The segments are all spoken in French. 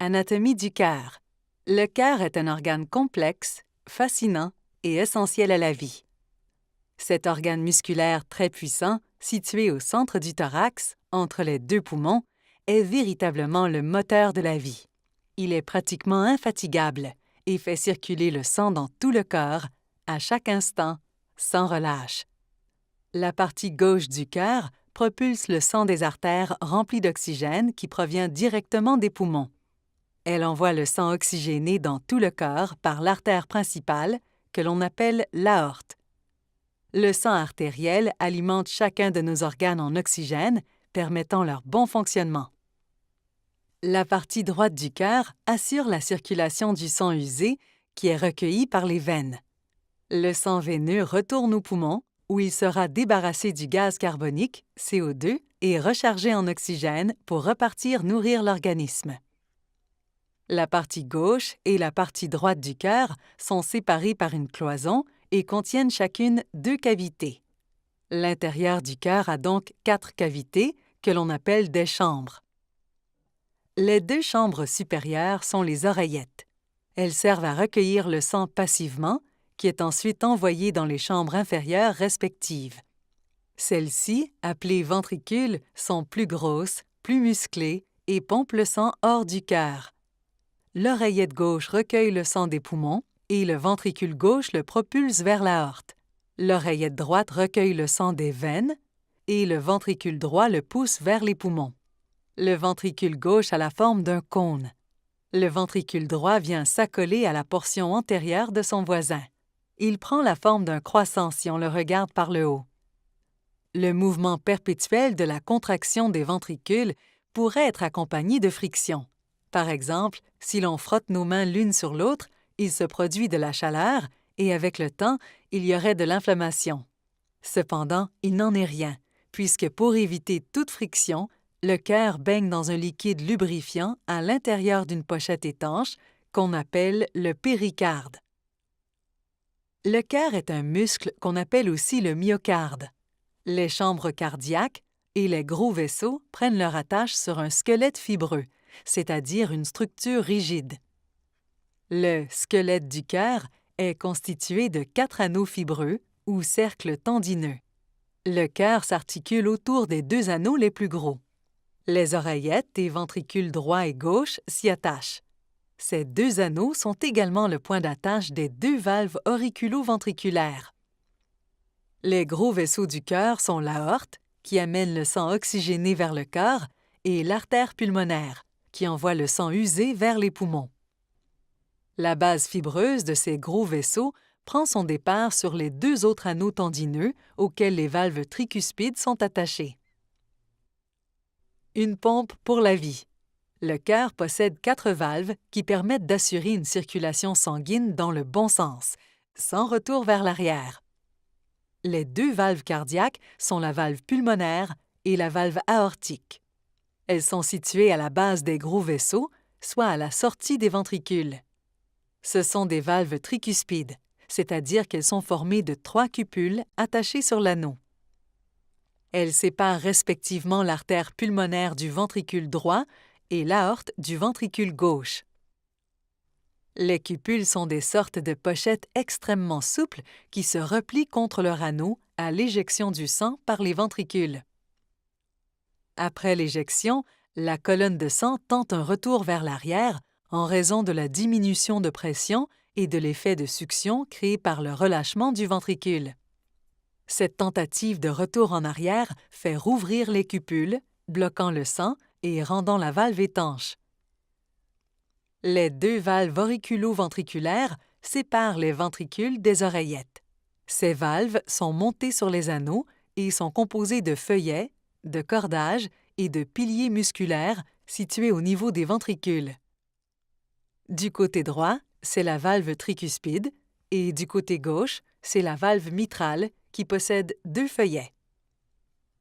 Anatomie du cœur. Le cœur est un organe complexe, fascinant et essentiel à la vie. Cet organe musculaire très puissant, situé au centre du thorax, entre les deux poumons, est véritablement le moteur de la vie. Il est pratiquement infatigable et fait circuler le sang dans tout le corps, à chaque instant, sans relâche. La partie gauche du cœur propulse le sang des artères remplies d'oxygène qui provient directement des poumons. Elle envoie le sang oxygéné dans tout le corps par l'artère principale, que l'on appelle l'aorte. Le sang artériel alimente chacun de nos organes en oxygène, permettant leur bon fonctionnement. La partie droite du cœur assure la circulation du sang usé qui est recueilli par les veines. Le sang veineux retourne aux poumons, où il sera débarrassé du gaz carbonique, CO2, et rechargé en oxygène pour repartir nourrir l'organisme. La partie gauche et la partie droite du cœur sont séparées par une cloison et contiennent chacune 2 cavités. L'intérieur du cœur a donc 4 cavités que l'on appelle des chambres. Les 2 chambres supérieures sont les oreillettes. Elles servent à recueillir le sang passivement, qui est ensuite envoyé dans les chambres inférieures respectives. Celles-ci, appelées ventricules, sont plus grosses, plus musclées et pompent le sang hors du cœur. L'oreillette gauche recueille le sang des poumons et le ventricule gauche le propulse vers l'aorte. L'oreillette droite recueille le sang des veines et le ventricule droit le pousse vers les poumons. Le ventricule gauche a la forme d'un cône. Le ventricule droit vient s'accoler à la portion antérieure de son voisin. Il prend la forme d'un croissant si on le regarde par le haut. Le mouvement perpétuel de la contraction des ventricules pourrait être accompagné de friction. Par exemple, si l'on frotte nos mains l'une sur l'autre, il se produit de la chaleur et avec le temps, il y aurait de l'inflammation. Cependant, il n'en est rien, puisque pour éviter toute friction, le cœur baigne dans un liquide lubrifiant à l'intérieur d'une pochette étanche qu'on appelle le péricarde. Le cœur est un muscle qu'on appelle aussi le myocarde. Les chambres cardiaques et les gros vaisseaux prennent leur attache sur un squelette fibreux, c'est-à-dire une structure rigide. Le squelette du cœur est constitué de 4 anneaux fibreux ou cercles tendineux. Le cœur s'articule autour des 2 anneaux les plus gros. Les oreillettes et ventricules droit et gauche s'y attachent. Ces 2 anneaux sont également le point d'attache des 2 valves auriculo-ventriculaires. Les gros vaisseaux du cœur sont l'aorte, qui amène le sang oxygéné vers le corps, et l'artère pulmonaire, qui envoie le sang usé vers les poumons. La base fibreuse de ces gros vaisseaux prend son départ sur les 2 autres anneaux tendineux auxquels les valves tricuspides sont attachées. Une pompe pour la vie. Le cœur possède 4 valves qui permettent d'assurer une circulation sanguine dans le bon sens, sans retour vers l'arrière. Les 2 valves cardiaques sont la valve pulmonaire et la valve aortique. Elles sont situées à la base des gros vaisseaux, soit à la sortie des ventricules. Ce sont des valves tricuspides, c'est-à-dire qu'elles sont formées de 3 cupules attachées sur l'anneau. Elles séparent respectivement l'artère pulmonaire du ventricule droit et l'aorte du ventricule gauche. Les cupules sont des sortes de pochettes extrêmement souples qui se replient contre leur anneau à l'éjection du sang par les ventricules. Après l'éjection, la colonne de sang tente un retour vers l'arrière en raison de la diminution de pression et de l'effet de succion créé par le relâchement du ventricule. Cette tentative de retour en arrière fait rouvrir les cupules, bloquant le sang et rendant la valve étanche. Les 2 valves auriculo-ventriculaires séparent les ventricules des oreillettes. Ces valves sont montées sur les anneaux et sont composées de feuillets, de cordages et de piliers musculaires situés au niveau des ventricules. Du côté droit, c'est la valve tricuspide et du côté gauche, c'est la valve mitrale qui possède 2 feuillets.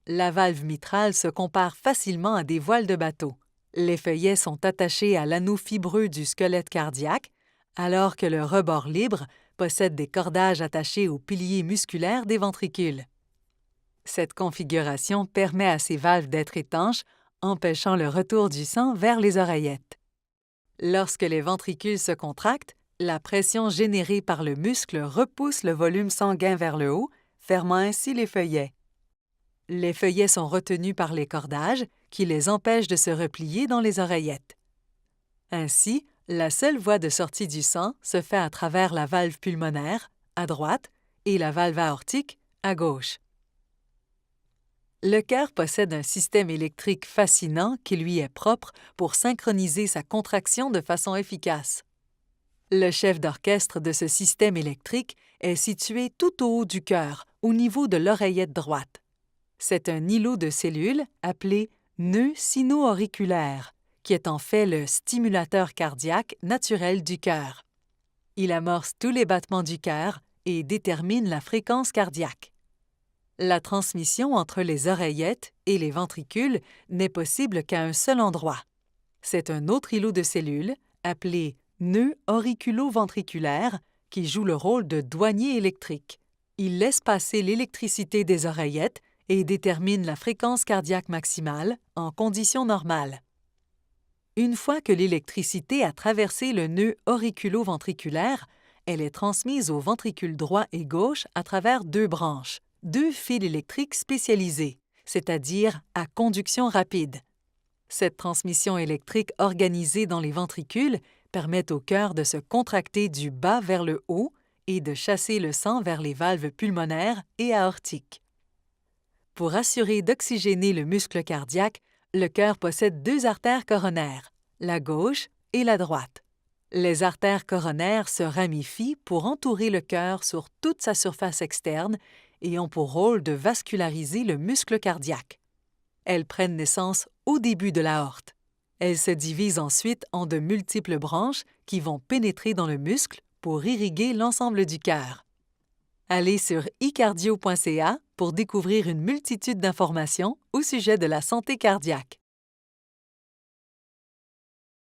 La valve mitrale se compare facilement à des voiles de bateau. Les feuillets sont attachés à l'anneau fibreux du squelette cardiaque, alors que le rebord libre possède des cordages attachés aux piliers musculaires des ventricules. Cette configuration permet à ces valves d'être étanches, empêchant le retour du sang vers les oreillettes. Lorsque les ventricules se contractent, la pression générée par le muscle repousse le volume sanguin vers le haut, fermant ainsi les feuillets. Les feuillets sont retenus par les cordages qui les empêchent de se replier dans les oreillettes. Ainsi, la seule voie de sortie du sang se fait à travers la valve pulmonaire, à droite, et la valve aortique, à gauche. Le cœur possède un système électrique fascinant qui lui est propre pour synchroniser sa contraction de façon efficace. Le chef d'orchestre de ce système électrique est situé tout au haut du cœur, au niveau de l'oreillette droite. C'est un îlot de cellules appelé nœud sino-auriculaire, qui est en fait le stimulateur cardiaque naturel du cœur. Il amorce tous les battements du cœur et détermine la fréquence cardiaque. La transmission entre les oreillettes et les ventricules n'est possible qu'à un seul endroit. C'est un autre îlot de cellules, appelé nœud auriculo-ventriculaire, qui joue le rôle de douanier électrique. Il laisse passer l'électricité des oreillettes et détermine la fréquence cardiaque maximale en conditions normales. Une fois que l'électricité a traversé le nœud auriculo-ventriculaire, elle est transmise au ventricule droit et gauche à travers deux branches, deux fils électriques spécialisés, c'est-à-dire à conduction rapide. Cette transmission électrique organisée dans les ventricules permet au cœur de se contracter du bas vers le haut et de chasser le sang vers les valves pulmonaires et aortiques. Pour assurer d'oxygéner le muscle cardiaque, le cœur possède deux artères coronaires, la gauche et la droite. Les artères coronaires se ramifient pour entourer le cœur sur toute sa surface externe et ont pour rôle de vasculariser le muscle cardiaque. Elles prennent naissance au début de l'aorte. Elles se divisent ensuite en de multiples branches qui vont pénétrer dans le muscle pour irriguer l'ensemble du cœur. Allez sur icardio.ca pour découvrir une multitude d'informations au sujet de la santé cardiaque.